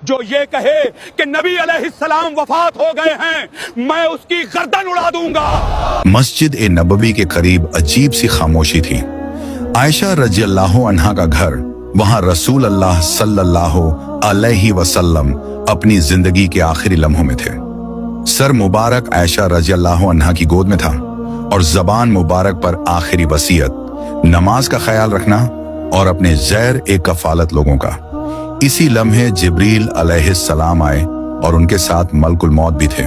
जो ये कहे कि नबी अलैहिस्सलाम वफात हो गए हैं, मैं उसकी गर्दन उड़ा दूंगा। मस्जिद ए नबवी के करीब अजीब सी खामोशी थी। आयशा रज़ियल्लाहु अन्हा का घर, वहां रसूल अल्लाह सल्लल्लाहु अलैहि वसल्लम अपनी जिंदगी के आखिरी लम्हों में थे। सर मुबारक आयशा रज़ियल्लाहु अन्हा की गोद में था और जबान मुबारक पर आखिरी वसीयत नमाज का ख्याल रखना और अपने ज़ैर ए कफालत लोगों का। इसी लम्हे जिब्रील अलैहिस्सलाम आए और उनके साथ मलकुल मौत भी थे।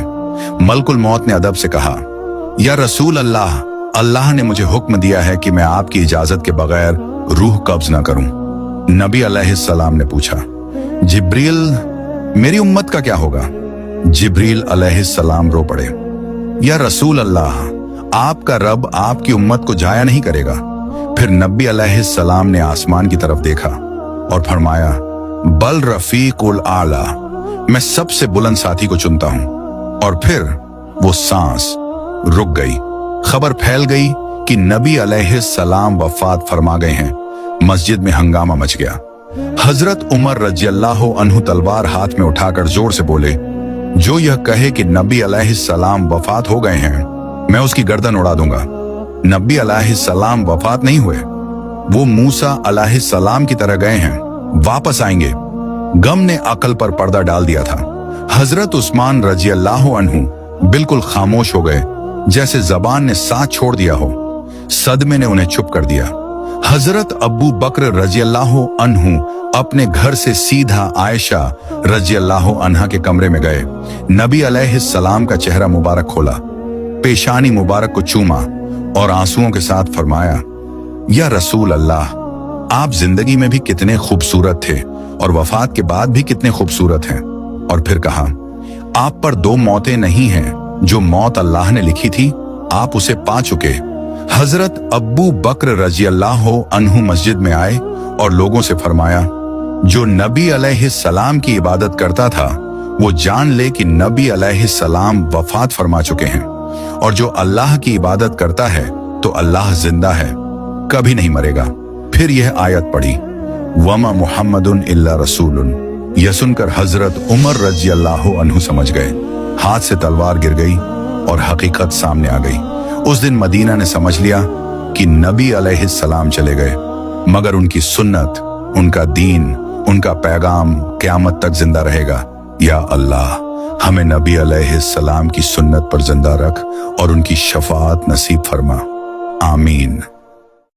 मलकुल मौत ने अदब से कहा, या रसूल अल्लाह, अल्लाह ने मुझे हुक्म दिया है कि मैं आपकी इजाजत के बगैर रूह कब्ज न करूं। नबी अलैहिस्सलाम ने पूछा, जिब्रील, मेरी उम्मत का क्या होगा? जिब्रील अलैहिस्सलाम रो पड़े, या रसूल अल्लाह, आपका रब आपकी उम्मत को जाया नहीं करेगा। फिर नबी अलैहिस्सलाम ने आसमान की तरफ देखा और फरमाया, बल रफीकुल आला, मैं सबसे बुलंद साथी को चुनता हूं। और फिर वो सांस रुक गई। खबर फैल गई कि नबी अलैहिस्सलाम वफात फरमा गए हैं। मस्जिद में हंगामा मच गया। हजरत उमर रज़ियल्लाहु अन्हु तलवार हाथ में उठाकर जोर से बोले, जो यह कहे कि नबी अलैहिस्सलाम वफात हो गए हैं, मैं उसकी गर्दन उड़ा दूंगा। नबी अलैहिस्सलाम वफात नहीं हुए, वो मूसा अलैहिस्सलाम की तरह गए हैं, वापस आएंगे। गम ने अकल पर पर्दा डाल दिया था। हजरत उस्मान रज़ियल्लाहु अन्हु बिल्कुल खामोश हो गए, जैसे जबान ने साथ छोड़ दिया हो। सदमे ने उन्हें चुप कर दिया। हजरत अबू बकर रज़ियल्लाहु अन्हु अपने घर से सीधा आयशा रज़ियल्लाहु अन्हा के कमरे में गए। नबी अलैहिस्सलाम का चेहरा मुबारक खोला, पेशानी मुबारक को चूमा और आंसुओं के साथ फरमाया, या रसूल अल्लाह, आप जिंदगी में भी कितने खूबसूरत थे और वफात के बाद भी कितने खूबसूरत हैं। और फिर कहा, आप पर दो मौतें नहीं हैं, जो मौत अल्लाह ने लिखी थी आप उसे पा चुके। हजरत अब्बू बकर रज़ियल्लाहु अन्हु मस्जिद में आए और लोगों से फरमाया, जो नबी अलैहिस्सलाम की इबादत करता था वो जान ले कि नबी अलैहिस्सलाम वफात फरमा चुके हैं, और जो अल्लाह की इबादत करता है तो अल्लाह जिंदा है, कभी नहीं मरेगा। फिर यह आयत पढ़ी, वमा मुहम्मदुन इल्ला रसूलुन। यह सुनकर हजरत उमर रज़ियल्लाहु अन्हु समझ गए। हाथ से तलवार गिर गई और हकीकत सामने आ गई। उस दिन मदीना ने समझ लिया कि नबी अलैहिस्सलाम चले गए, मगर उनकी सुन्नत, उनका दीन, उनका पैगाम क़यामत तक जिंदा रहेगा। या अल्लाह, हमें नबी अलैहिस्सलाम की सुन्नत पर जिंदा रख और उनकी शफाअत नसीब फरमा। आमीन।